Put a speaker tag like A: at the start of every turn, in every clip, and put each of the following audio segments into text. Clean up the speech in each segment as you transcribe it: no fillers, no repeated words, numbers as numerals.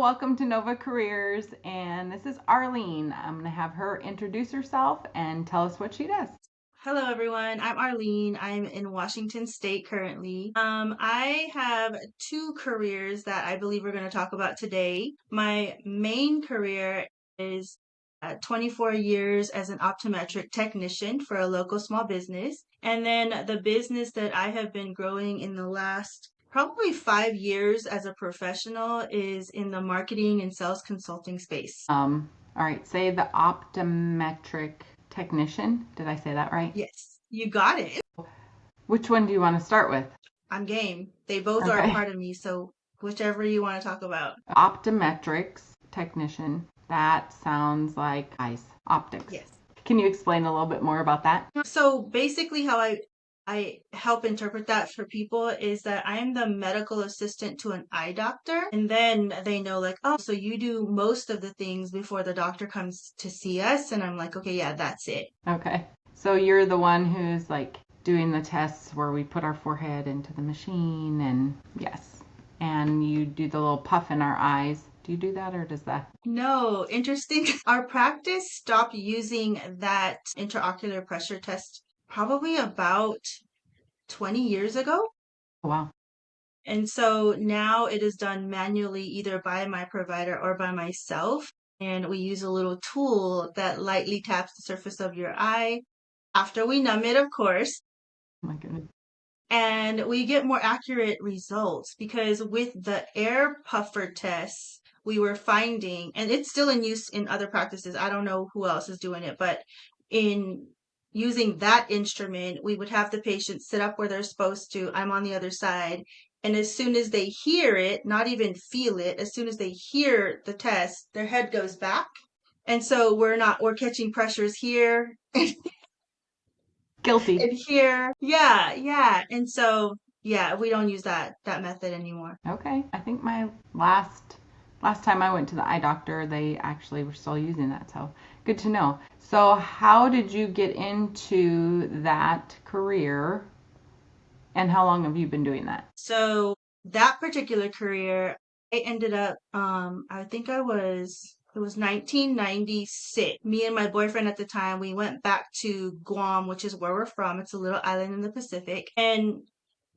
A: welcome to Nova Careers, and this is Arlene. I'm going to have her introduce herself and tell us what she does.
B: Hello, everyone. I'm Arlene. I'm in Washington State currently. I have two careers that I believe we're going to talk about today. My main career is 24 years as an optometric technician for a local small business. And then the business that I have been growing in the last probably 5 years as a professional is in the marketing and sales consulting space.
A: All right, say the optometric technician. Did I say that right?
B: Yes, you got it.
A: Which one do you want to start with?
B: I'm game. They both are a
A: Okay.
B: part of me, so whichever you want to talk about.
A: Optometrics technician. That sounds like eyes, optics.
B: Yes.
A: Can you explain a little bit more about that?
B: So basically how I help interpret that for people is that I'm the medical assistant to an eye doctor. And then they know like, oh, so you do most of the things before the doctor comes to see us. And I'm like, okay, yeah, that's it.
A: Okay. So you're the one who's like doing the tests where we put our forehead into the machine and yes. And you do the little puff in our eyes. Do you do that or does that?
B: No, interesting. Our practice stopped using that intraocular pressure test probably about 20 years ago.
A: Oh, wow.
B: And so now it is done manually either by my provider or by myself. And we use a little tool that lightly taps the surface of your eye after we numb it, of course.
A: Oh my goodness.
B: And we get more accurate results because with the air puffer tests, we were finding, and it's still in use in other practices. I don't know who else is doing it, but in using that instrument, we would have the patient sit up where they're supposed to. I'm on the other side. And as soon as they hear it, not even feel it, as soon as they hear the test, their head goes back. And so we're catching pressures here
A: Guilty.
B: and here. Yeah, yeah. And so, yeah, we don't use that method anymore.
A: Okay. I think my last time I went to the eye doctor, they actually were still using that. So good to know. So how did you get into that career and how long have you been doing that?
B: So that particular career, I ended up, I think it was 1996. Me and my boyfriend at the time, we went back to Guam, which is where we're from. It's a little island in the Pacific. And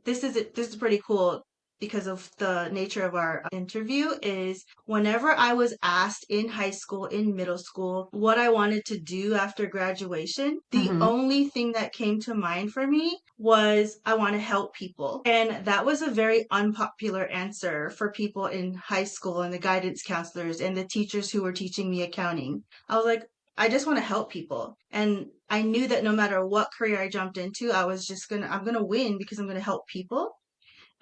B: this is pretty cool because of the nature of our interview is whenever I was asked in high school, in middle school, what I wanted to do after graduation, the
A: Mm-hmm.
B: only thing that came to mind for me was I want to help people. And that was a very unpopular answer for people in high school and the guidance counselors and the teachers who were teaching me accounting. I was like, I just want to help people. And I knew that no matter what career I jumped into, I'm gonna win because I'm gonna help people.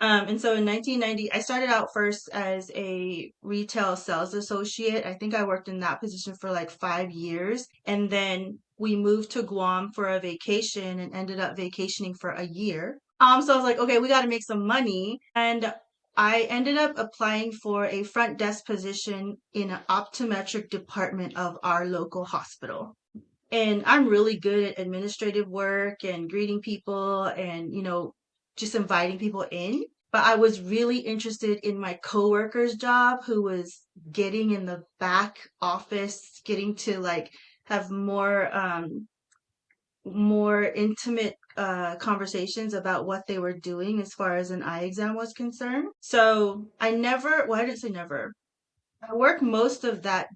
B: And so in 1990, I started out first as a retail sales associate. I think I worked in that position for like 5 years. And then we moved to Guam for a vacation and ended up vacationing for a year. So I was like, okay, we got to make some money. And I ended up applying for a front desk position in an optometric department of our local hospital. And I'm really good at administrative work and greeting people and, just inviting people in. But I was really interested in my coworker's job who was getting in the back office, getting to like have more intimate conversations about what they were doing as far as an eye exam was concerned. So well, I didn't say never. I worked most of that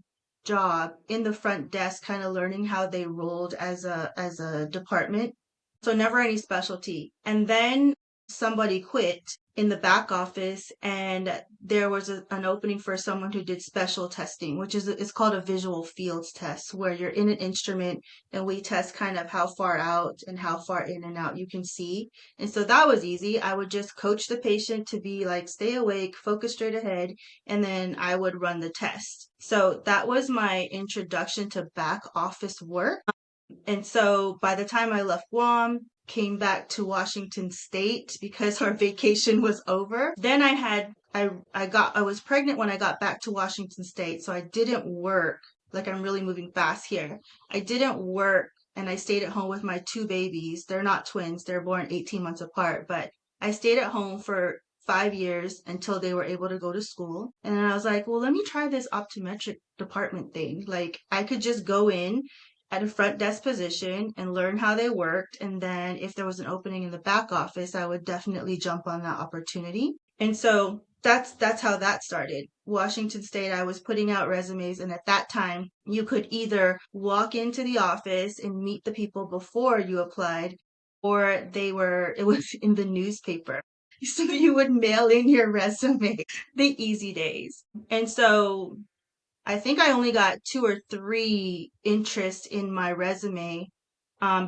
B: job in the front desk, kind of learning how they rolled as a department. So never any specialty. And then somebody quit in the back office, and there was an opening for someone who did special testing, which is it's called a visual fields test, where you're in an instrument and we test kind of how far out and how far in and out you can see. And so that was easy. I would just coach the patient to be like, stay awake, focus straight ahead, and then I would run the test. So that was my introduction to back office work. And so by the time I left Guam, came back to Washington State because our vacation was over, then I was pregnant when I got back to Washington State, so I didn't work. Like I'm really moving fast here. I didn't work and I stayed at home with my two babies. They're not twins, they're born 18 months apart, but I stayed at home 5 years until they were able to go to school. And then I was like, well, let me try this optometric department thing. Like, I could just go in at a front desk position and learn how they worked. And then if there was an opening in the back office, I would definitely jump on that opportunity. And so that's how that started. Washington State, I was putting out resumes, and at that time, you could either walk into the office and meet the people before you applied, or it was in the newspaper. So you would mail in your resume, the easy days. And so I think I only got 2 or 3 interests in my resume,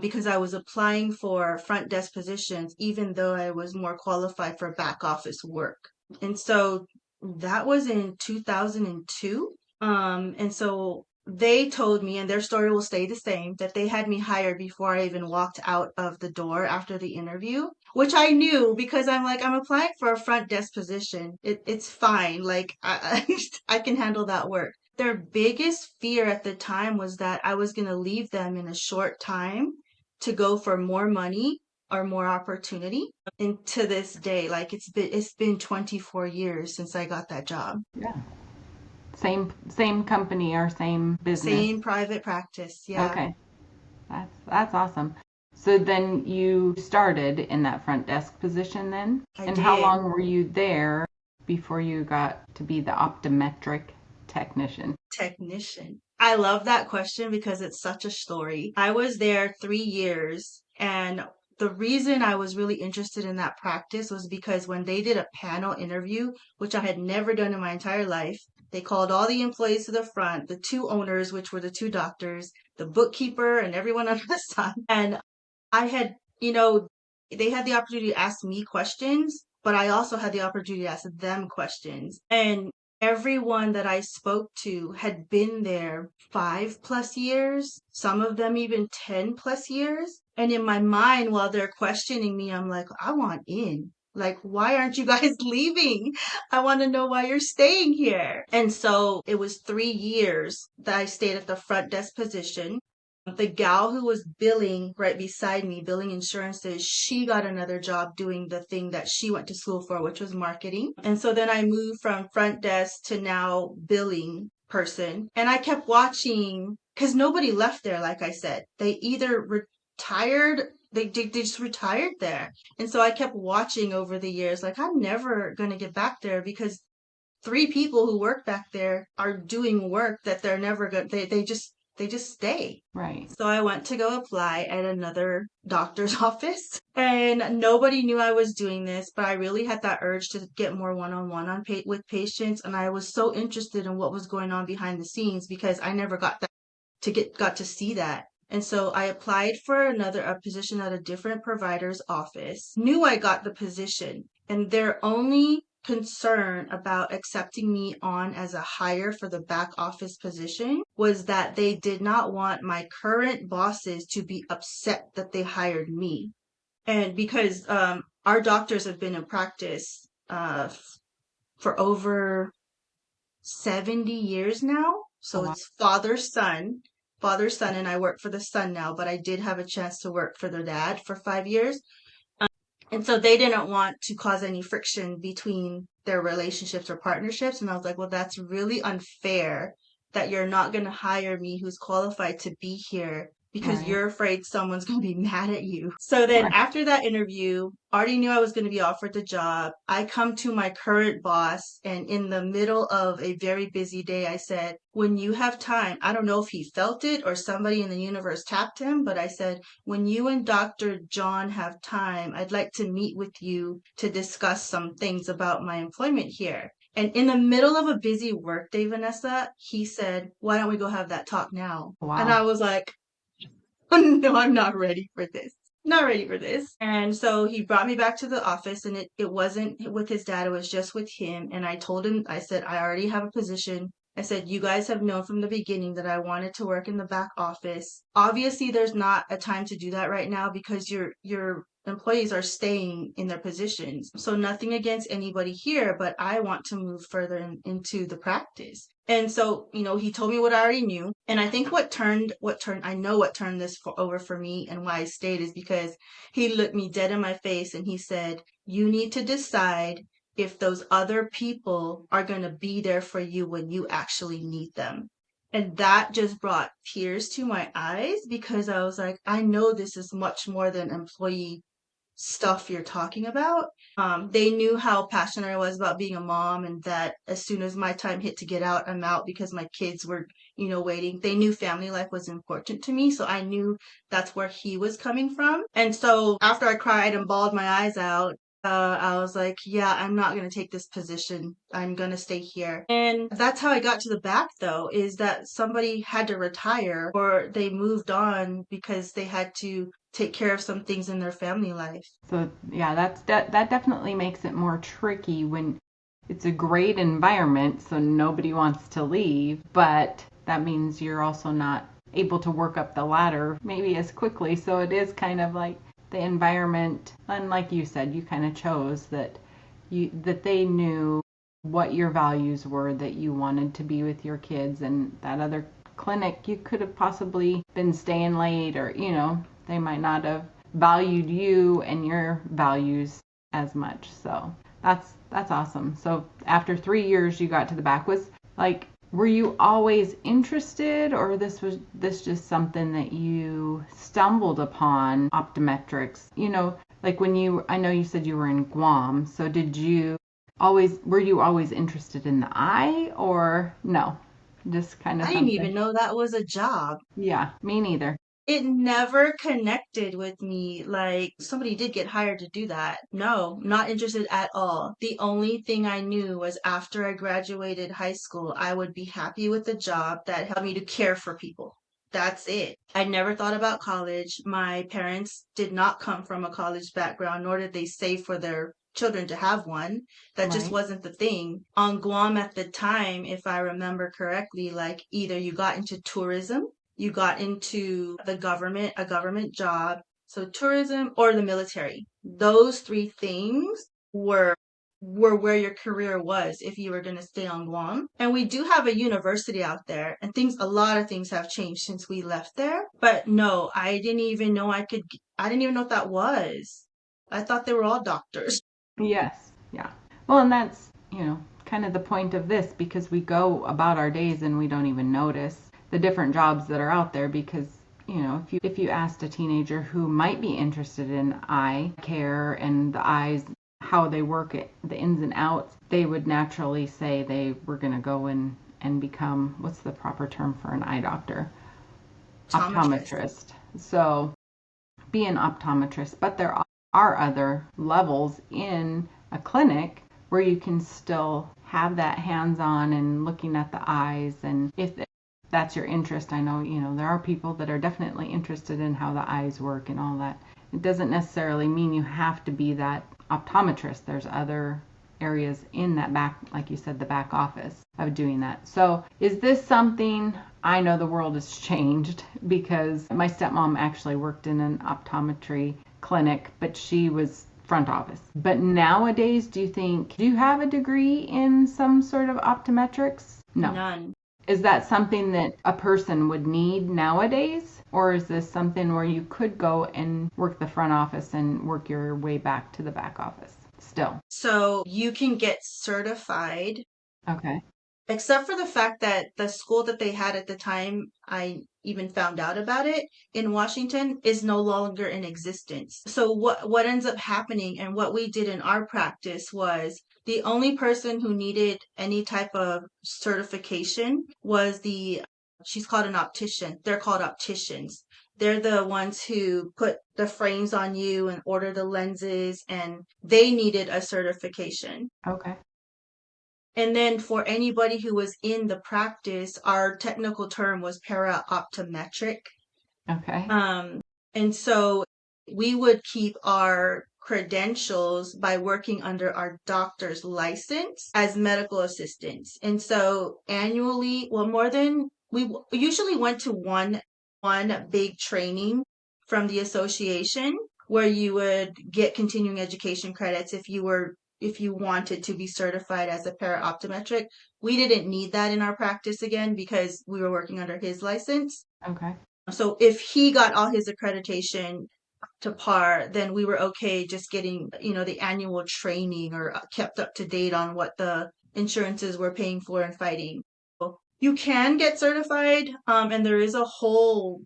B: because I was applying for front desk positions, even though I was more qualified for back office work. And so that was in 2002. And so they told me, and their story will stay the same, that they had me hired before I even walked out of the door after the interview, which I knew because I'm like, I'm applying for a front desk position. It's fine. Like, I can handle that work. Their biggest fear at the time was that I was going to leave them in a short time to go for more money or more opportunity. And to this day, like, it's been 24 years since I got that job.
A: Yeah. Same company or same business.
B: Same private practice, yeah.
A: Okay. That's awesome. So then you started in that front desk position then?
B: I
A: And how
B: did.
A: long were you there before you got to be the optometric technician?
B: Technician. I love that question because it's such a story. I was there 3 years, and the reason I was really interested in that practice was because when they did a panel interview, which I had never done in my entire life, they called all the employees to the front, the 2 owners, which were the 2 doctors, the bookkeeper, and everyone under the sun. And I had, they had the opportunity to ask me questions, but I also had the opportunity to ask them questions. And everyone that I spoke to had been there 5 plus years, some of them even 10 plus years. And in my mind, while they're questioning me, I'm like, I want in. Like, why aren't you guys leaving? I want to know why you're staying here. And so it was 3 years that I stayed at the front desk position. The gal who was billing right beside me, billing insurances, she got another job doing the thing that she went to school for, which was marketing. And so then I moved from front desk to now billing person. And I kept watching because nobody left there, like I said. They either retired, they just retired there. And so I kept watching over the years, like, I'm never going to get back there because 3 people who work back there are doing work that they're never going to, they just stay.
A: Right.
B: So I went to go apply at another doctor's office, and nobody knew I was doing this, but I really had that urge to get more one-on-one with patients, and I was so interested in what was going on behind the scenes because I never got to see that. And so I applied for a position at a different provider's office, knew I got the position, and their only concern about accepting me on as a hire for the back office position was that they did not want my current bosses to be upset that they hired me. And because our doctors have been in practice for over 70 years now.
A: Oh,
B: So
A: wow.
B: it's father, son, and I work for the son now, but I did have a chance to work for their dad for 5 years. And so they didn't want to cause any friction between their relationships or partnerships. And I was like, well, that's really unfair that you're not going to hire me who's qualified to be here because
A: Right.
B: you're afraid someone's going to be mad at you. So then
A: Right.
B: after that interview, already knew I was going to be offered the job. I come to my current boss, and in the middle of a very busy day, I said, when you have time, I don't know if he felt it or somebody in the universe tapped him, but I said, when you and Dr. John have time, I'd like to meet with you to discuss some things about my employment here. And in the middle of a busy workday, VaNessa, he said, why don't we go have that talk now? And
A: Wow.
B: I was like, no, I'm not ready for this. Not ready for this. And so he brought me back to the office, and it wasn't with his dad, it was just with him. And I told him, I said, I already have a position. I said, you guys have known from the beginning that I wanted to work in the back office. Obviously, there's not a time to do that right now because your employees are staying in their positions. So nothing against anybody here, but I want to move further into the practice. And so, he told me what I already knew. And I think I know what turned this over for me and why I stayed is because he looked me dead in my face and he said, you need to decide if those other people are going to be there for you when you actually need them. And that just brought tears to my eyes because I was like, I know this is much more than employee stuff you're talking about. They knew how passionate I was about being a mom and that as soon as my time hit to get out, I'm out because my kids were, waiting. They knew family life was important to me. So I knew that's where he was coming from. And so after I cried and bawled my eyes out, I was like, yeah, I'm not going to take this position. I'm going to stay here. And that's how I got to the back, though, is that somebody had to retire or they moved on because they had to take care of some things in their family life.
A: So yeah, that definitely makes it more tricky when it's a great environment, so nobody wants to leave, but that means you're also not able to work up the ladder maybe as quickly. So it is kind of like the environment, and like you said, you kind of chose that they knew what your values were, that you wanted to be with your kids, and that other clinic you could have possibly been staying late, or they might not have valued you and your values as much. So that's awesome. So after 3 years you got to the back. Were you always interested, or was this just something that you stumbled upon, optometrics? Like I know you said you were in Guam, so were you always interested in the eye, or no? Just kind of
B: I didn't
A: something.
B: even know that was a job.
A: Yeah, me neither.
B: It never connected with me like somebody did get hired to do that. No, not interested at all. The only thing I knew was after I graduated high school, I would be happy with a job that helped me to care for people. That's it. I never thought about college. My parents did not come from a college background, nor did they save for their children to have one. That just
A: Right.
B: wasn't the thing. On Guam at the time, if I remember correctly, like either you got into tourism, you got into a government job, so tourism or the military. Those three things were where your career was if you were going to stay on Guam. And we do have a university out there, and a lot of things have changed since we left there. But no, I didn't even know what that was. I thought they were all doctors.
A: Yes. Yeah. Well, and that's, kind of the point of this, because we go about our days and we don't even notice the different jobs that are out there, because if you asked a teenager who might be interested in eye care and the eyes, how they work it, the ins and outs, they would naturally say they were going to go and become, what's the proper term for an eye doctor?
B: Optometrist.
A: Optometrist. So be an optometrist, but there are other levels in a clinic where you can still have that hands-on and looking at the eyes. And if that's your interest, I know there are people that are definitely interested in how the eyes work and all that. It doesn't necessarily mean you have to be that optometrist. There's other areas in that back, like you said, the back office of doing that. So is this something, I know the world has changed, because my stepmom actually worked in an optometry clinic, but she was front office. But nowadays, do you have a degree in some sort of optometrics? No.
B: None.
A: Is that something that a person would need nowadays? Or is this something where you could go and work the front office and work your way back to the back office still?
B: So you can get certified.
A: Okay.
B: Except for the fact that the school that they had at the time I even found out about it in Washington is no longer in existence. So what ends up happening, and what we did in our practice, was the only person who needed any type of certification was she's called an optician. They're called opticians. They're the ones who put the frames on you and order the lenses, and they needed a certification.
A: Okay.
B: And then for anybody who was in the practice, our technical term was para-optometric.
A: Okay.
B: And so we would keep our credentials by working under our doctor's license as medical assistants. And so annually, well, we usually went to one big training from the association where you would get continuing education credits if you wanted to be certified as a para-optometric. We didn't need that in our practice again because we were working under his license.
A: Okay.
B: So if he got all his accreditation, to par, then we were okay just getting, the annual training or kept up to date on what the insurances were paying for and fighting. So you can get certified, and there is a whole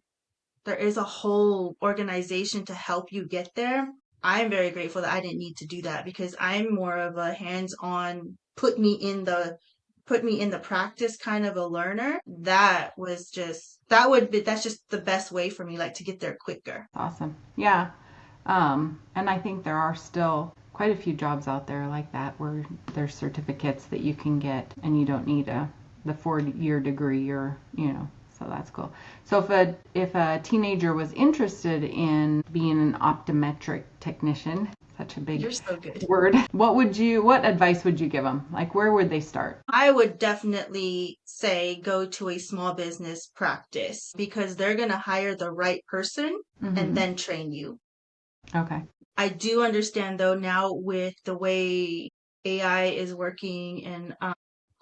B: organization to help you get there. I'm very grateful that I didn't need to do that because I'm more of a hands-on, put me in the practice kind of a learner. That's just the best way for me, like to get there quicker.
A: Awesome. Yeah. And I think there are still quite a few jobs out there like that where there's certificates that you can get and you don't need the 4-year degree or, so that's cool. So if a teenager was interested in being an optometric technician, such a big
B: You're so good.
A: word, what advice would you give them? Like, where would they start?
B: I would definitely say go to a small business practice because they're going to hire the right person and then train you.
A: Okay.
B: I do understand though now with the way AI is working and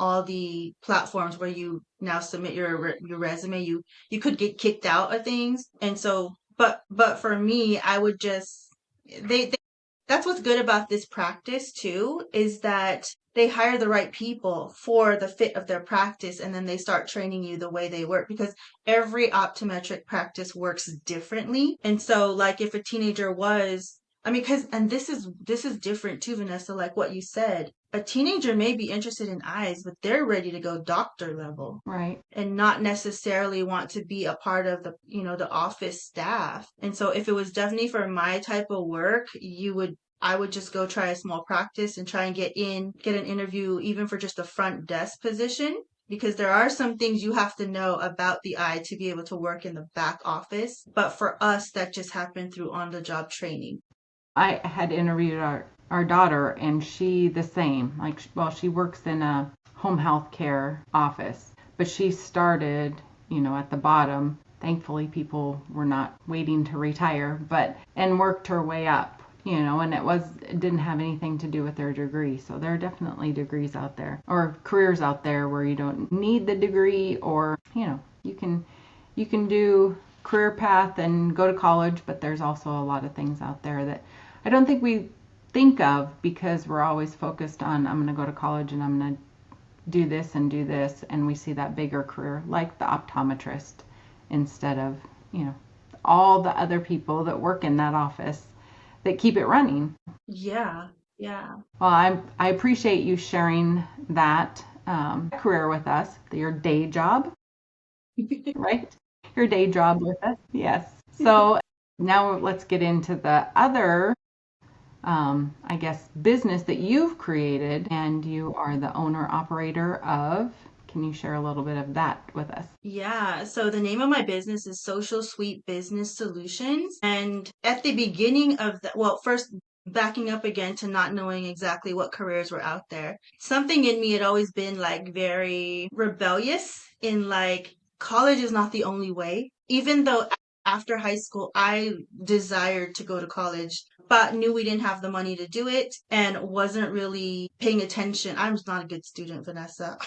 B: all the platforms where you now submit your resume, you could get kicked out of things. And so, but for me, I would just they that's what's good about this practice too, is that they hire the right people for the fit of their practice and then they start training you the way they work because every optometric practice works differently. And so like if a teenager was I mean, and this is different too, VaNessa, like what you said. A teenager may be interested in eyes, but they're ready to go doctor level
A: Right.
B: and not necessarily want to be a part of the office staff. And so if it was definitely for my type of work, I would just go try a small practice and try and get an interview even for just a front desk position because there are some things you have to know about the eye to be able to work in the back office. But for us, that just happened through on the job training.
A: I had interviewed our daughter, and she the same. Like, well, she works in a home health care office, but she started, at the bottom. Thankfully, people were not waiting to retire, and worked her way up, and it didn't have anything to do with their degree. So there are definitely degrees out there or careers out there where you don't need the degree, or, you can do career path and go to college, but there's also a lot of things out there that I don't think we think of because we're always focused on I'm going to go to college and I'm going to do this, and we see that bigger career like the optometrist instead of, all the other people that work in that office that keep it running.
B: Yeah, yeah.
A: Well, I appreciate you sharing that career with us, your day job, right? Your day job with us. Yes. So now let's get into the other, I guess, business that you've created, and you are the owner operator of. Can you share a little bit of that with us?
B: Yeah, so the name of my business is Social Suite Business Solutions. And at the beginning of well, first backing up again to not knowing exactly what careers were out there, something in me had always been like very rebellious in like college is not the only way. Even though after high school, I desired to go to college, but knew we didn't have the money to do it and wasn't really paying attention. I was not a good student, VaNessa.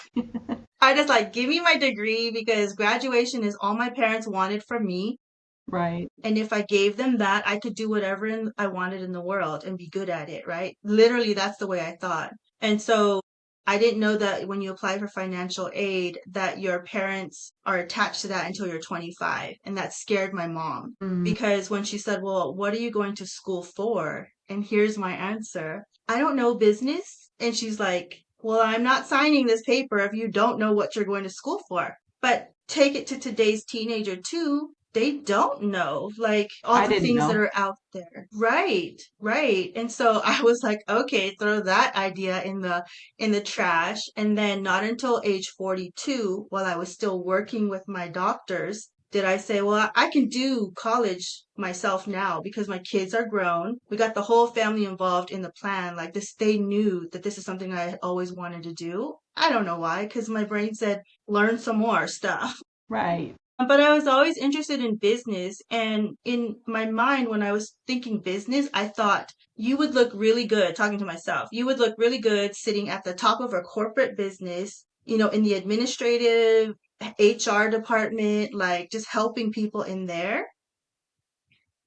B: I just like give me my degree because graduation is all my parents wanted from me.
A: Right.
B: And if I gave them that, I could do whatever I wanted in the world and be good at it, right? Literally, that's the way I thought. And so I didn't know that when you apply for financial aid, that your parents are attached to that until you're 25. And that scared my mom
A: Mm,
B: because when she said, well, what are you going to school for? And here's my answer. I don't know business. And she's like, well, I'm not signing this paper if you don't know what you're going to school for. But take it to today's teenager too. They don't know like all
A: I
B: the
A: didn't
B: things that
A: know.
B: are out there. Right, right. And so I was like, okay, throw that idea in the trash. And then not until age 42, while I was still working with my doctors, did I say, well, I can do college myself now because my kids are grown. We got the whole family involved in the plan. Like this, they knew that this is something I had always wanted to do. I don't know why, because my brain said, learn some more stuff.
A: Right.
B: But I was always interested in business. And in my mind, when I was thinking business, I thought you would look really good, talking to myself, you would look really good sitting at the top of a corporate business, in the administrative HR department, like just helping people in there.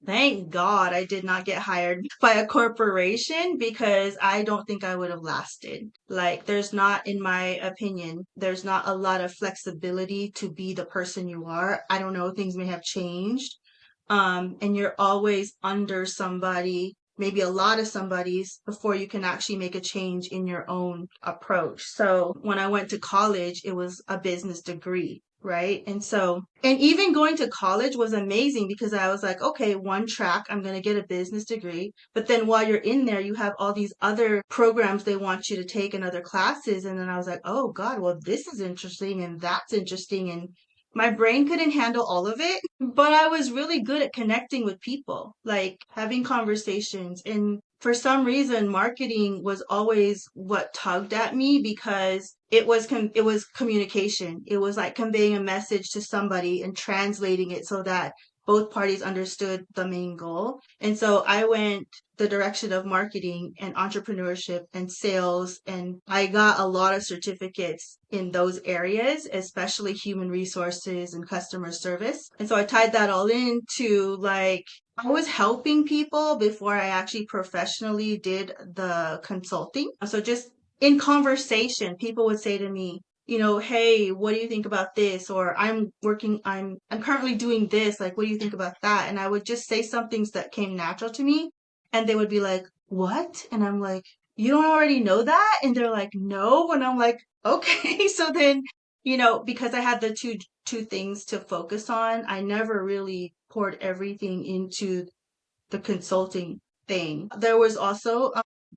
B: Thank God I did not get hired by a corporation because I don't think I would have lasted. Like, there's not, in my opinion, there's not a lot of flexibility to be the person you are. I don't know, things may have changed. And you're always under somebody, maybe a lot of somebody's before you can actually make a change in your own approach. So when I went to college, it was a business degree. Right. And so, and even going to college was amazing because I was like, okay, one track, I'm going to get a business degree. But then while you're in there, you have all these other programs they want you to take and other classes. And then I was like, oh God, well, this is interesting and that's interesting. And my brain couldn't handle all of it, but I was really good at connecting with people, like having conversations. And for some reason, marketing was always what tugged at me because it was communication. It was like conveying a message to somebody and translating it so that both parties understood the main goal. And so I went the direction of marketing and entrepreneurship and sales. And I got a lot of certificates in those areas, especially human resources and customer service. And so I tied that all into like, I was helping people before I actually professionally did the consulting. So just in conversation, people would say to me, you know, hey, what do you think about this? Or I'm currently doing this. Like, what do you think about that? And I would just say some things that came natural to me. And they would be like, what? And I'm like, you don't already know that? And they're like, no. And I'm like, okay. So then, you know, because I had the two things to focus on, I never really poured everything into the consulting thing. There was also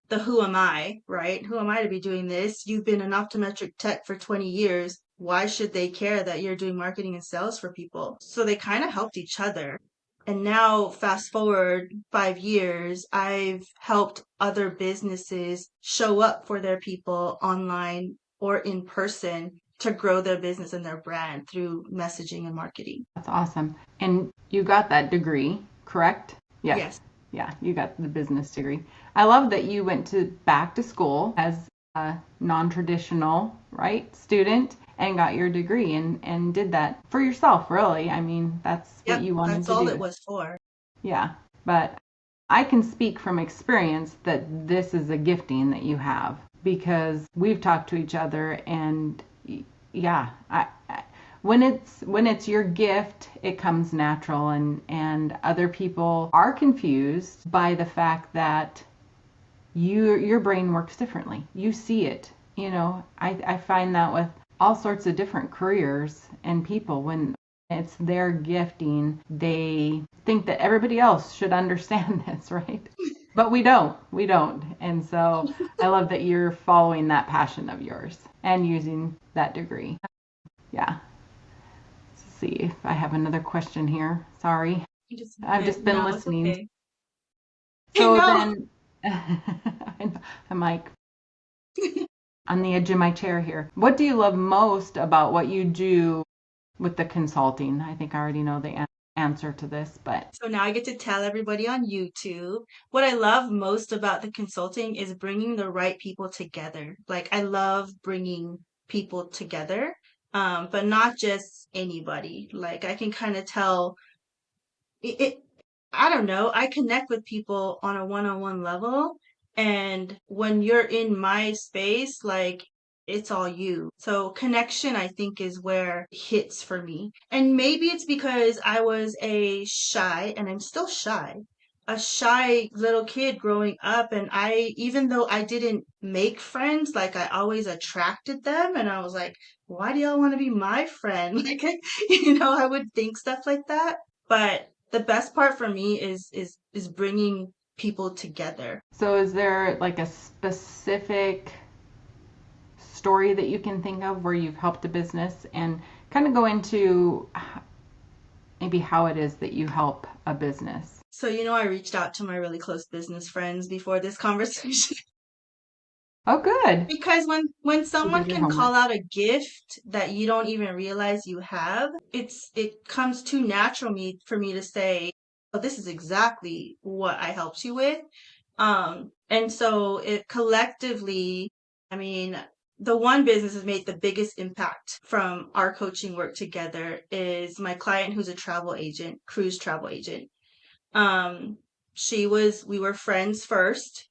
B: the who am I, right? Who am I to be doing this? You've been an optometric tech for 20 years. Why should they care that you're doing marketing and sales for people? So they kind of helped each other. And now, fast forward 5 years, I've helped other businesses show up for their people online or in person to grow their business and their brand through messaging and marketing.
A: That's awesome. And you got that degree, correct? Yes.
B: Yes.
A: Yeah, you got the business degree. I love that you went to back to school as a non-traditional, right, student and got your degree and did that for yourself, really. I mean, that's what
B: Yep,
A: you wanted
B: that's
A: to
B: all
A: do.
B: it was for.
A: Yeah. But I can speak from experience that this is a gifting that you have because we've talked to each other and yeah, when it's your gift, it comes natural and other people are confused by the fact that your brain works differently. You see it. You know, I find that with all sorts of different careers and people when it's their gifting, they think that everybody else should understand this, right? But we don't. We don't. And so I love that you're following that passion of yours and using that degree. Yeah. Let's see if I have another question here. Sorry. I've just been
B: No, it's
A: listening.
B: okay.
A: So
B: No.
A: then I'm like on the edge of my chair here. What do you love most about what you do with the consulting? I think I already know the answer to this, but
B: So now I get to tell everybody on YouTube. What I love most about the consulting is bringing the right people together. Like I love bringing people together, but not just anybody. Like I can kind of tell it, I don't know. I connect with people on a one-on-one level. And when you're in my space, like it's all you. So connection, I think, is where it hits for me. And maybe it's because I was a shy, and I'm still shy, a shy little kid growing up. And even though I didn't make friends, like I always attracted them. And I was like, why do y'all want to be my friend? Like, I would think stuff like that. But the best part for me is bringing people together.
A: so is there like a specific story that you can think of where you've helped a business and kind of go into maybe how it is that you help a business?
B: So, I reached out to my really close business friends before this conversation
A: Oh, good.
B: because when
A: You
B: someone
A: did your
B: can call
A: homework.
B: out a gift that you don't even realize you have, it comes too natural for me to say, "Oh, this is exactly what I helped you with." And so it collectively, I mean, the one business has made the biggest impact from our coaching work together is my client who's a travel agent, cruise travel agent. Um, we were friends first.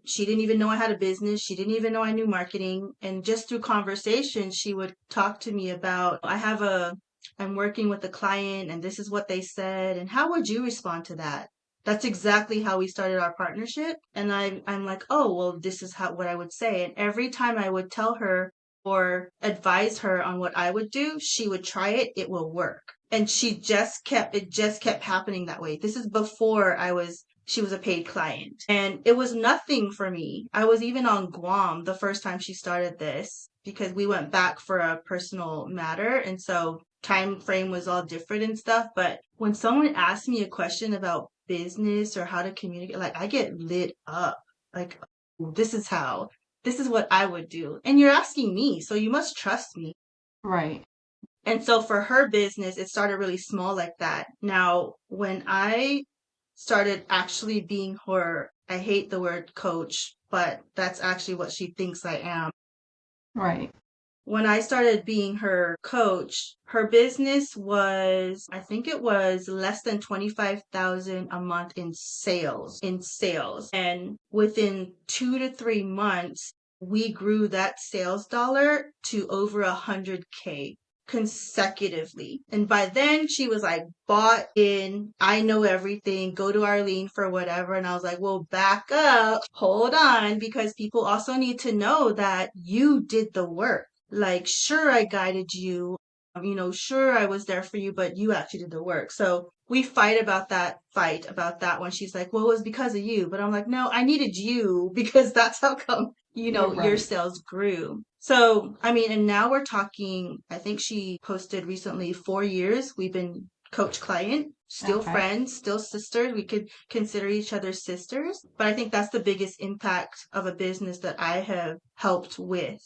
B: She didn't even know I had a business. She didn't even know I knew marketing. And just through conversation, she would talk to me about, I'm working with a client and this is what they said. And how would you respond to that? That's exactly how we started our partnership. And I'm like, oh, well, this is what I would say. And every time I would tell her or advise her on what I would do, she would try it. It will work. And it just kept happening that way. This is before she was a paid client. And it was nothing for me. I was even on Guam the first time she started this because we went back for a personal matter. And so time frame was all different and stuff. But when someone asks me a question about business or how to communicate, like I get lit up. Like, this is what I would do. And you're asking me, so you must trust me.
A: Right.
B: And so for her business, it started really small like that. Now, when I started actually being I hate the word coach, but that's actually what she thinks I am.
A: Right.
B: When I started being her coach, her business I think it was less than 25,000 a month in sales. And within 2 to 3 months, we grew that sales dollar to over 100K consecutively. And by then she was like bought in, I know everything, go to Arlene for whatever. And I was like, well, back up, hold on, because people also need to know that you did the work. Like, sure, I guided you, sure, I was there for you, but you actually did the work. So we fight about that when she's like, well, it was because of you. But I'm like, no, I needed you because that's how come,
A: You're
B: your
A: right.
B: sales grew. So, I mean, and now we're talking, I think she posted recently 4 years. We've been coach client, still
A: Okay.
B: friends, still sisters. We could consider each other sisters. But I think that's the biggest impact of a business that I have helped with.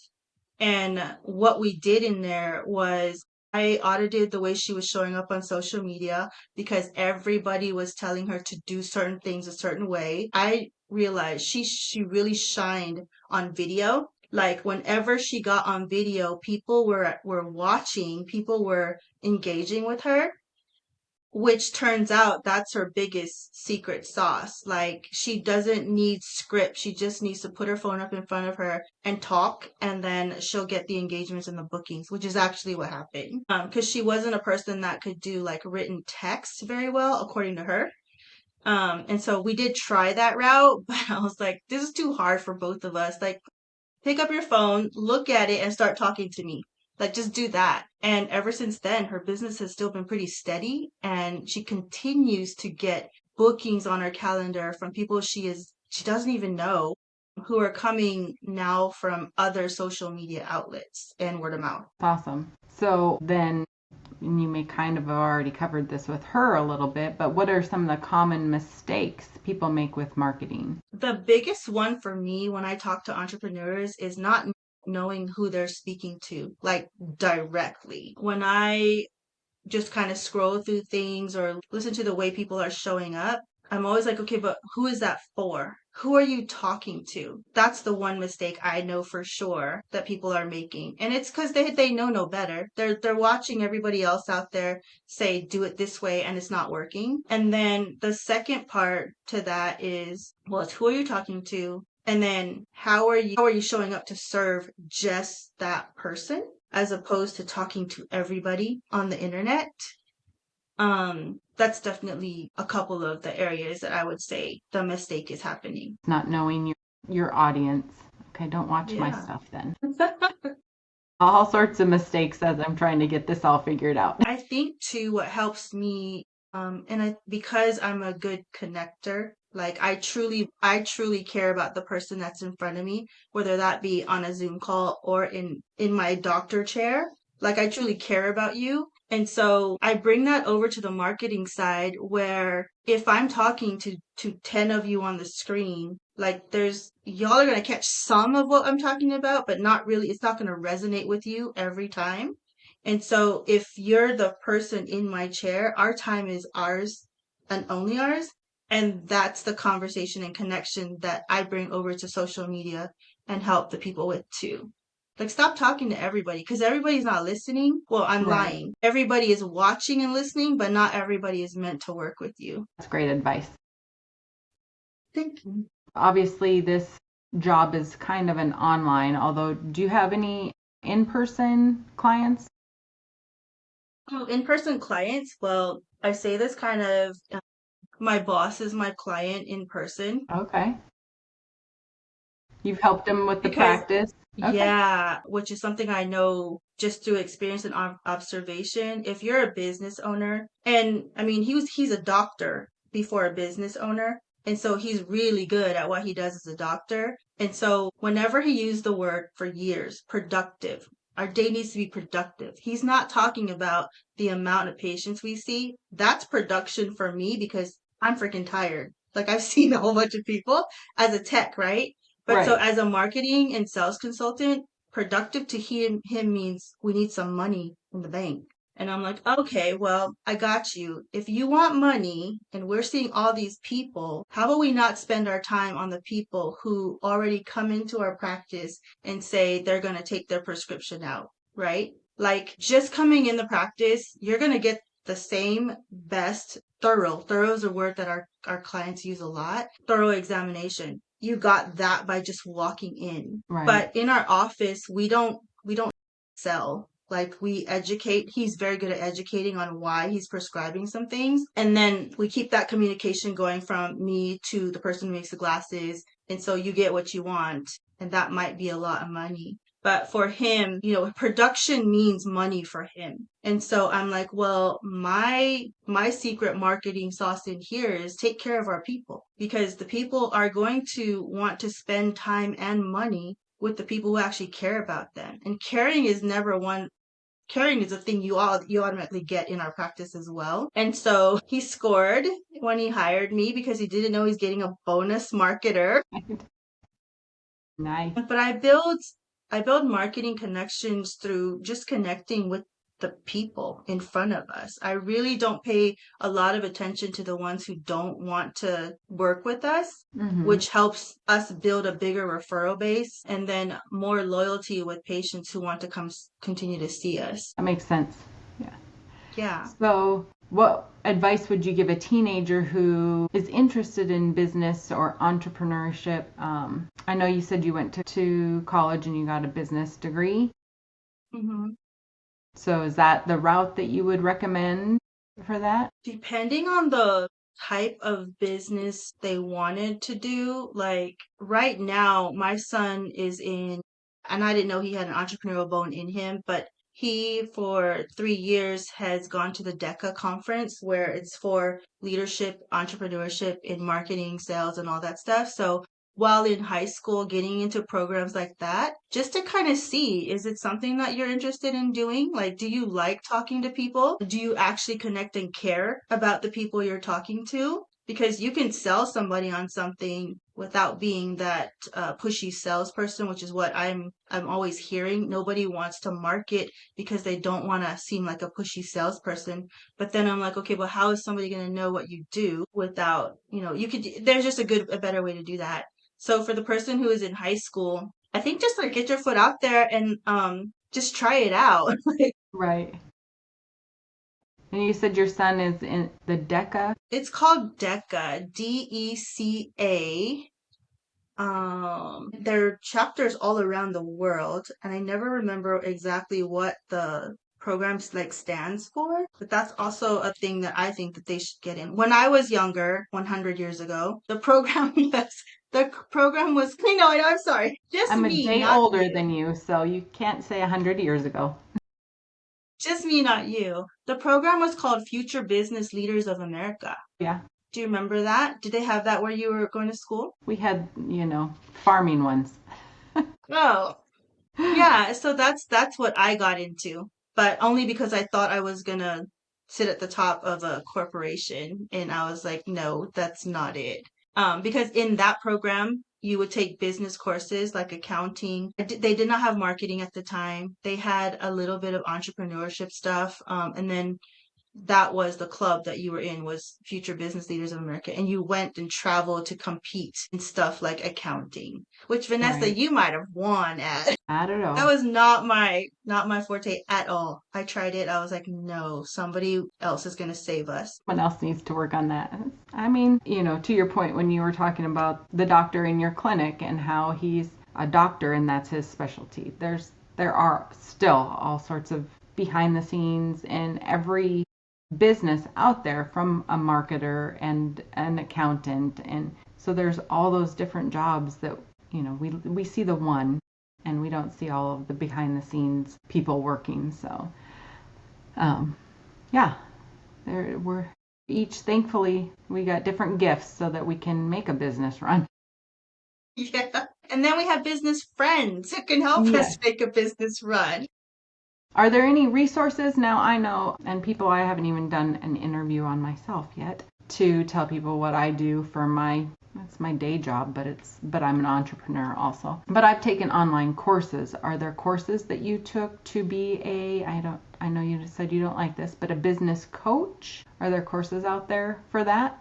B: And what we did in there was I audited the way she was showing up on social media because everybody was telling her to do certain things a certain way. I realized she really shined on video. Like whenever she got on video, people were watching, people were engaging with her, which turns out that's her biggest secret sauce. Like she doesn't need script. She just needs to put her phone up in front of her and talk, and then she'll get the engagements and the bookings, which is actually what happened. Because she wasn't a person that could do like written text very well, according to her. And so we did try that route, but I was like, this is too hard for both of us. Like, pick up your phone, look at it, and start talking to me. Like, just do that. And ever since then, her business has still been pretty steady, and she continues to get bookings on her calendar from people she doesn't even know who are coming now from other social media outlets and word of mouth.
A: Awesome. So then, and you may kind of have already covered this with her a little bit, but what are some of the common mistakes people make with marketing?
B: The biggest one for me when I talk to entrepreneurs is not knowing who they're speaking to, like directly. When I just kind of scroll through things or listen to the way people are showing up, I'm always like, okay, but who is that for? Who are you talking to? That's the one mistake I know for sure that people are making. And it's because they know no better. They're watching everybody else out there say, do it this way, and it's not working. And then the second part to that is, well, it's who are you talking to? And then how are you showing up to serve just that person as opposed to talking to everybody on the internet? That's definitely a couple of the areas that I would say the mistake is happening.
A: Not knowing your audience. Okay, don't watch my
B: Yeah.
A: stuff then. All sorts of mistakes as I'm trying to get this all figured out.
B: I think too what helps me, because I'm a good connector, like I truly care about the person that's in front of me, whether that be on a Zoom call or in my doctor chair. Like I truly care about you. And so I bring that over to the marketing side where if I'm talking to 10 of you on the screen, like y'all are going to catch some of what I'm talking about, but not really, it's not going to resonate with you every time. And so if you're the person in my chair, our time is ours and only ours. And that's the conversation and connection that I bring over to social media and help the people with too. Like, stop talking to everybody because everybody's not listening. Well, I'm
A: Right.
B: lying. Everybody is watching and listening, but not everybody is meant to work with you.
A: That's great advice.
B: Thank you.
A: Obviously, this job is kind of an online, although do you have any in-person clients?
B: Oh, in-person clients. Well, I say this kind of, my boss is my client in person
A: Okay. You've helped them with the
B: because,
A: practice? Okay.
B: yeah, which is something I know just through experience and observation. If you're a business owner, and I mean, he's a doctor before a business owner, and so he's really good at what he does as a doctor. And so whenever he used the word for years, productive, our day needs to be productive. He's not talking about the amount of patients we see. That's production for me because I'm freaking tired. Like I've seen a whole bunch of people as a tech, right? But so
A: Right.
B: as a marketing and sales consultant, productive to him means we need some money in the bank. And I'm like, okay, well, I got you. If you want money and we're seeing all these people, how about we not spend our time on the people who already come into our practice and say they're going to take their prescription out, right? Like just coming in the practice, you're going to get the same best thorough is a word that our clients use a lot, thorough examination. You got that by just walking in.
A: Right.
B: But in our office, we don't sell. Like we educate. He's very good at educating on why he's prescribing some things. And then we keep that communication going from me to the person who makes the glasses. And so you get what you want. And that might be a lot of money. But for him, production means money for him. And so I'm like, well, my secret marketing sauce in here is take care of our people because the people are going to want to spend time and money with the people who actually care about them. And caring is a thing you automatically get in our practice as well. And so he scored when he hired me because he didn't know he's getting a bonus marketer.
A: Nice.
B: But I build marketing connections through just connecting with the people in front of us. I really don't pay a lot of attention to the ones who don't want to work with us,
A: Mm-hmm.
B: which helps us build a bigger referral base and then more loyalty with patients who want to continue to see us.
A: That makes sense. Yeah.
B: Yeah.
A: So, what advice would you give a teenager who is interested in business or entrepreneurship? I know you said you went to college and you got a business degree.
B: hmm
A: So, is that the route that you would recommend for that?
B: Depending on the type of business they wanted to do, like right now, my son is in, and I didn't know he had an entrepreneurial bone in him, but he, for 3 years, has gone to the DECA conference where it's for leadership, entrepreneurship in marketing, sales, and all that stuff. So while in high school, getting into programs like that, just to kind of see, is it something that you're interested in doing? Like, do you like talking to people? Do you actually connect and care about the people you're talking to? Because you can sell somebody on something without being that pushy salesperson, which is what I'm always hearing. Nobody wants to market because they don't want to seem like a pushy salesperson. But then I'm like, okay, well, how is somebody going to know what you do without, there's just a better way to do that. So for the person who is in high school, I think just like get your foot out there and just try it out.
A: Right. And you said your son is in the DECA?
B: It's called DECA, DECA. There are chapters all around the world, and I never remember exactly what the programs like stands for, but that's also a thing that I think that they should get in. When I was younger, 100 years ago, the program was I know, I'm sorry. Just
A: I'm a
B: me,
A: day
B: not
A: older
B: you.
A: than you, so you can't say 100 years ago.
B: Just me, not you. The program was called Future Business Leaders of America.
A: Yeah.
B: Do you remember that? Did they have that where you were going to school?
A: We had, farming ones.
B: Oh, yeah, so that's what I got into, but only because I thought I was gonna sit at the top of a corporation, and I was like, no, that's not it. Because in that program, you would take business courses like accounting. They did not have marketing at the time. They had a little bit of entrepreneurship stuff, and then that was the club that you were in, was Future Business Leaders of America, and you went and traveled to compete in stuff like accounting, which VaNessa,
A: Right.
B: you might have won at.
A: I don't
B: That
A: know.
B: was not my forte at all. I tried it. I was like, no, somebody else is gonna save us.
A: Someone else needs to work on that. I mean, to your point when you were talking about the doctor in your clinic and how he's a doctor and that's his specialty. There are still all sorts of behind the scenes in every business out there, from a marketer and an accountant, and so there's all those different jobs that we see the one and we don't see all of the behind the scenes people working. So um, yeah, we're each, thankfully, we got different gifts so that we can make a business run.
B: Yeah. And then we have business friends who can help us
A: Yes.
B: make a business run.
A: Are there any resources? Now I know, and people, I haven't even done an interview on myself yet to tell people what I do for it's my day job, but I'm an entrepreneur also. But I've taken online courses. Are there courses that you took to be I know you said you don't like this, but a business coach? Are there courses out there for that?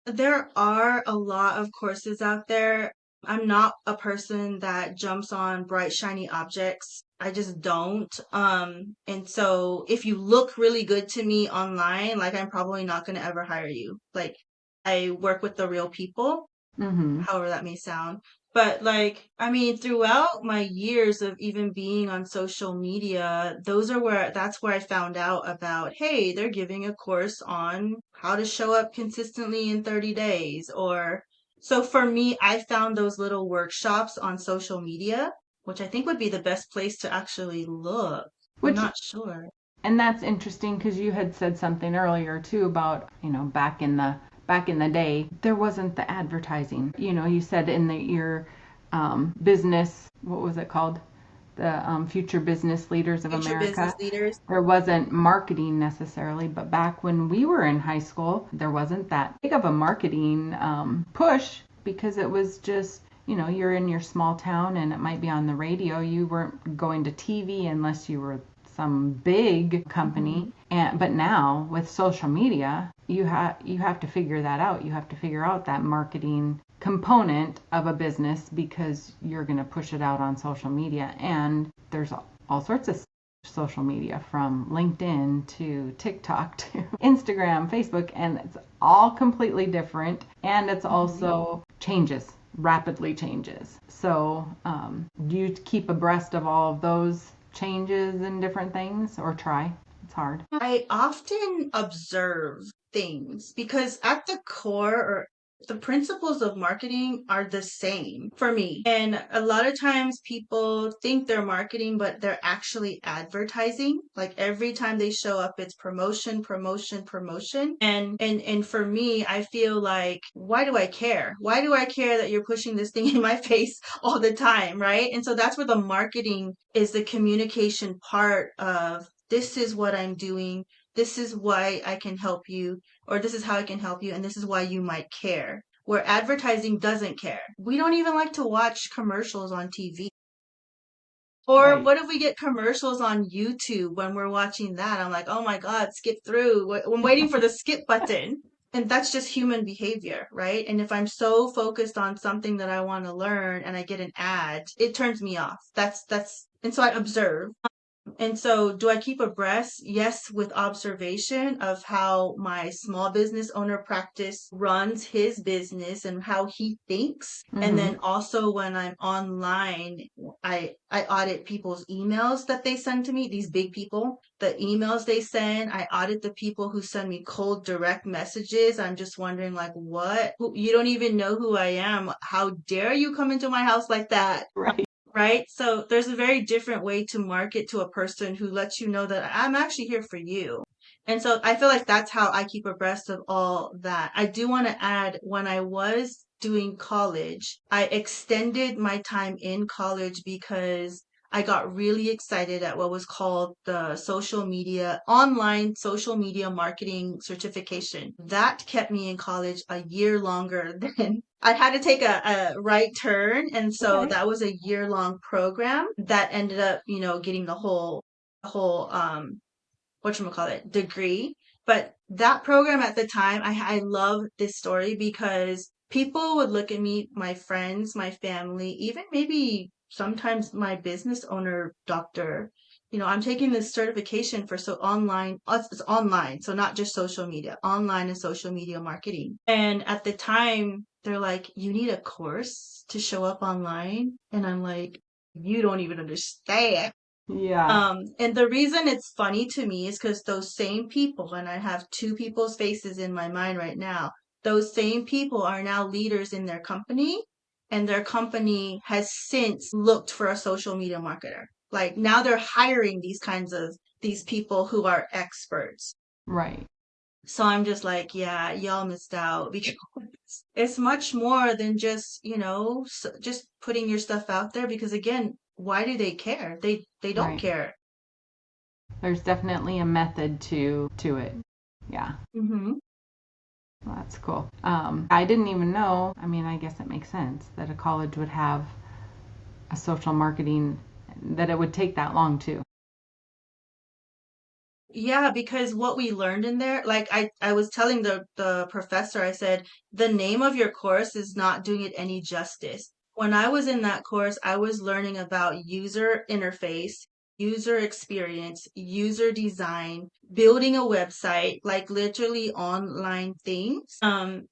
B: There are a lot of courses out there. I'm not a person that jumps on bright, shiny objects. I just don't. And so if you look really good to me online, like, I'm probably not going to ever hire you. Like, I work with the real people,
A: Mm-hmm.
B: however that may sound. But like, I mean, throughout my years of even being on social media, that's where I found out about, hey, they're giving a course on how to show up consistently in 30 days. Or so for me, I found those little workshops on social media, which I think would be the best place to actually look. I'm
A: Which
B: not sure.
A: And that's interesting because you had said something earlier too about, back in the day, there wasn't the advertising. You said in your business, what was it called? The Future Business Leaders of
B: Future business
A: America.
B: leaders.
A: There wasn't marketing necessarily, but back when we were in high school, there wasn't that big of a marketing push, because it was just, you're in your small town and it might be on the radio. You weren't going to TV unless you were some big company.
B: Mhm.
A: But now with social media, you have to figure that out. You have to figure out that marketing component of a business, because you're going to push it out on social media, and there's all sorts of social media, from LinkedIn to TikTok to Instagram, Facebook, and it's all completely different, and it's
B: Mhm.
A: also rapidly changes. So do you keep abreast of all of those changes and different things, or try? It's hard.
B: I often observe things because at the core, or the principles of marketing are the same for me. And a lot of times people think they're marketing, but they're actually advertising. Like, every time they show up, it's promotion, promotion, promotion. And for me, I feel like, why do I care? Why do I care that you're pushing this thing in my face all the time, right? And so that's where the marketing is, the communication part of, this is what I'm doing. This is why I can help you, or this is how I can help you, and this is why you might care. Where advertising doesn't care. We don't even like to watch commercials on TV. Or
A: Right.
B: what if we get commercials on YouTube when we're watching that? I'm like, oh my God, skip through. I'm waiting for the skip button. And that's just human behavior, right? And if I'm so focused on something that I want to learn and I get an ad, it turns me off. And so I observe. And so, do I keep abreast? Yes, with observation of how my small business owner practice runs his business and how he thinks. And
A: Mm-hmm.
B: then also when I'm online, I audit people's emails that they send to me, these big people, the emails they send. I audit the people who send me cold direct messages. I'm just wondering, like, what? You don't even know who I am. How dare you come into my house like that?
A: Right.
B: Right? So there's a very different way to market to a person who lets you know that I'm actually here for you. And so I feel like that's how I keep abreast of all that. I do want to add, when I was doing college, I extended my time in college because I got really excited at what was called the online social media marketing certification. That kept me in college a year longer than I had to take a right turn. And so
A: Okay.
B: that was a year long program that ended up, getting the whole whatchamacallit, degree. But that program at the time, I love this story because people would look at me, my friends, my family, even maybe sometimes my business owner doctor. I'm taking this certification for so online, it's online, so not just social media, online and social media marketing. And at the time, they're like, you need a course to show up online. And I'm like, you don't even understand.
A: Yeah.
B: And the reason it's funny to me is because those same people, and I have two people's faces in my mind right now, those same people are now leaders in their company, and their company has since looked for a social media marketer. Like now they're hiring these people who are experts.
A: Right.
B: So I'm just like, yeah, y'all missed out because it's much more than just, just putting your stuff out there because again, why do they care? They don't
A: Right.
B: care.
A: There's definitely a method to it. Yeah.
B: Hmm.
A: Well, that's cool. I didn't even know. I mean, I guess it makes sense that a college would have a social marketing, that it would take that long too.
B: Yeah, because what we learned in there, like I was telling the professor, I said, the name of your course is not doing it any justice. When I was in that course, I was learning about user interface, user experience, user design, building a website, like literally online things. And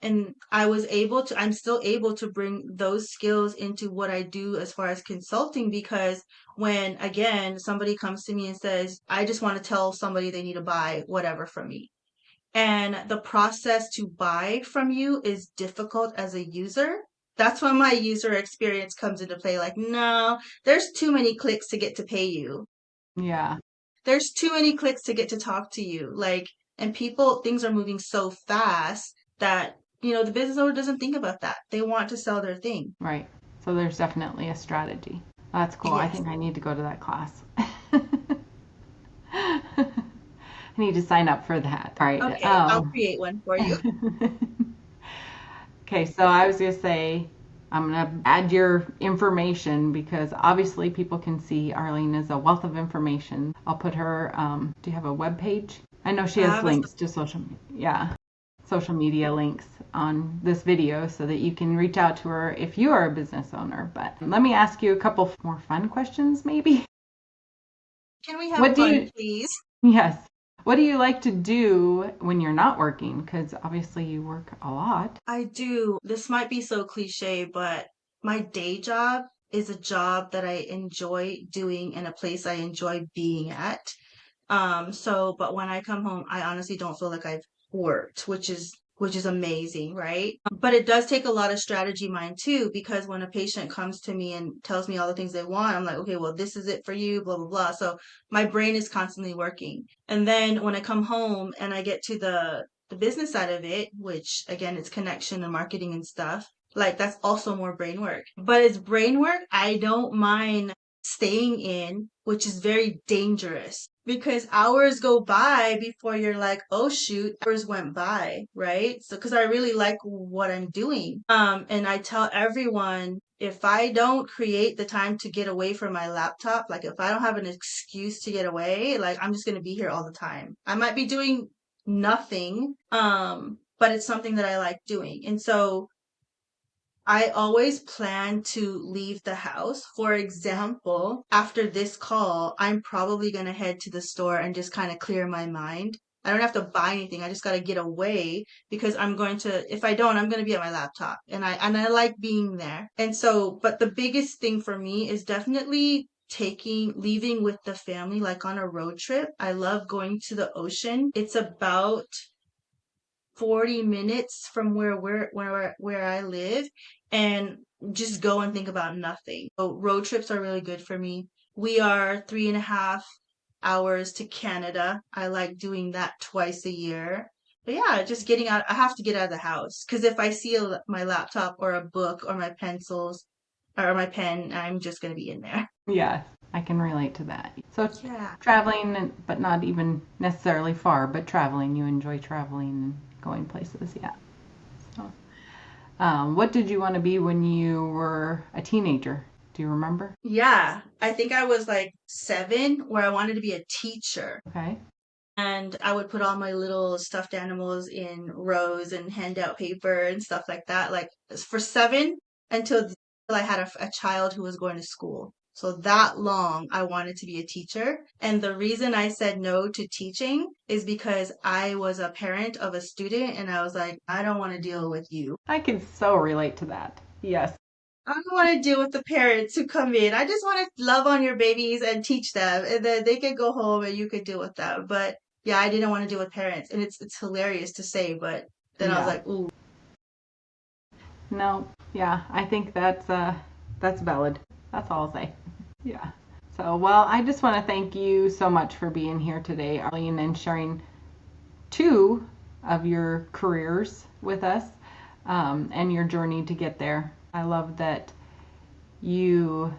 B: I'm still able to bring those skills into what I do as far as consulting because when again somebody comes to me and says, I just want to tell somebody they need to buy whatever from me. And the process to buy from you is difficult as a user. That's when my user experience comes into play. Like, no, there's too many clicks to get to pay you.
A: Yeah.
B: There's too many clicks to get to talk to you. Like, and things are moving so fast that, the business owner doesn't think about that. They want to sell their thing.
A: Right. So there's definitely a strategy. That's cool. I
B: Yes.
A: think I need to go to that class. I need to sign up for that. All right.
B: Okay, I'll create one for you.
A: Okay, so I was gonna say I'm gonna add your information because obviously people can see Arlene is a wealth of information. I'll put her. Do you have a web page? I know she
B: I
A: has
B: have a
A: links to social media links on this video so that you can reach out to her if you are a business owner. But let me ask you a couple more fun questions, maybe.
B: Can we have
A: What do
B: fun,
A: you?
B: please?
A: Yes. What do you like to do when you're not working? Because obviously you work a lot.
B: I do. This might be so cliche, but my day job is a job that I enjoy doing in a place I enjoy being at. But when I come home, I honestly don't feel like I've worked, which is amazing, right? But it does take a lot of strategy mind too, because when a patient comes to me and tells me all the things they want, I'm like, okay, well, this is it for you, blah, blah, blah. So my brain is constantly working. And then when I come home and I get to the business side of it, which again, it's connection and marketing and stuff, like that's also more brain work. But it's brain work I don't mind staying in, which is very dangerous because hours go by before you're like, oh shoot, hours went by, right? So, because I really like what I'm doing. And I tell everyone if I don't create the time to get away from my laptop, like if I don't have an excuse to get away, like I'm just going to be here all the time. I might be doing nothing, but it's something that I like doing. And so I always plan to leave the house. For example, after this call, I'm probably going to head to the store and just kind of clear my mind. I don't have to buy anything. I just got to get away because if I don't, I'm going to be at my laptop and I like being there. And so, but the biggest thing for me is definitely leaving with the family, like on a road trip. I love going to the ocean. It's about 40 minutes from where I live and just go and think about nothing. So road trips are really good for me. We are 3.5 hours to Canada. I like doing that twice a year. But yeah, just getting out. I have to get out of the house because if I see my laptop or a book or my pencils or my pen, I'm just going to be in there.
A: Yes, I can relate to that. So
B: Yeah.
A: traveling, but not even necessarily far, but traveling. You enjoy traveling and going places, yeah. So, what did you want to be when you were a teenager? Do you remember?
B: Yeah, I think I was like 7 where I wanted to be a teacher.
A: Okay.
B: And I would put all my little stuffed animals in rows and hand out paper and stuff like that, like for 7 until I had a child who was going to school. So that long, I wanted to be a teacher. And the reason I said no to teaching is because I was a parent of a student and I was like, I don't want to deal with you.
A: I can so relate to that. Yes.
B: I don't want to deal with the parents who come in. I just want to love on your babies and teach them, and then they could go home and you could deal with them. But yeah, I didn't want to deal with parents, and it's hilarious to say, but then I was
A: Yeah.
B: like, ooh,
A: No. Yeah. I think that's valid. That's all I'll say. Yeah. So, well, I just want to thank you so much for being here today, Arlene, and sharing 2 of your careers with us, and your journey to get there. I love that you,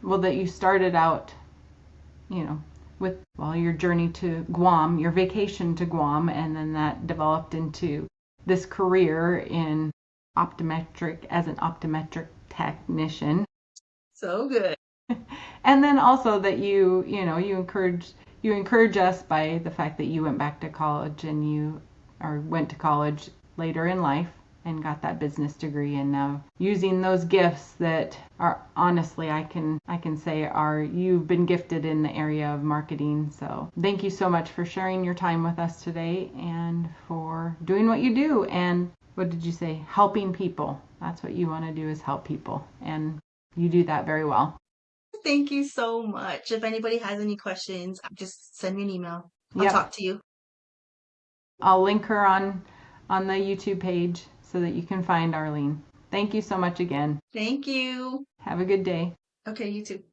A: well, that you started out, you know, with, well, your journey to Guam, your vacation to Guam, and then that developed into this career in optometric as an optometric technician.
B: so good.
A: And then also that you encourage us by the fact that you went back to college and you or went to college later in life and got that business degree, and now using those gifts that are, honestly, I can say are, you've been gifted in the area of marketing. So thank you so much for sharing your time with us today and for doing what you do. And what did you say? Helping people. That's what you want to do, is help people, and you do that very well.
B: Thank you so much. If anybody has any questions, just send me an email. I'll
A: Yep.
B: talk to you.
A: I'll link her on the YouTube page so that you can find Arlene. Thank you so much again.
B: Thank you.
A: Have a good day.
B: Okay, you too.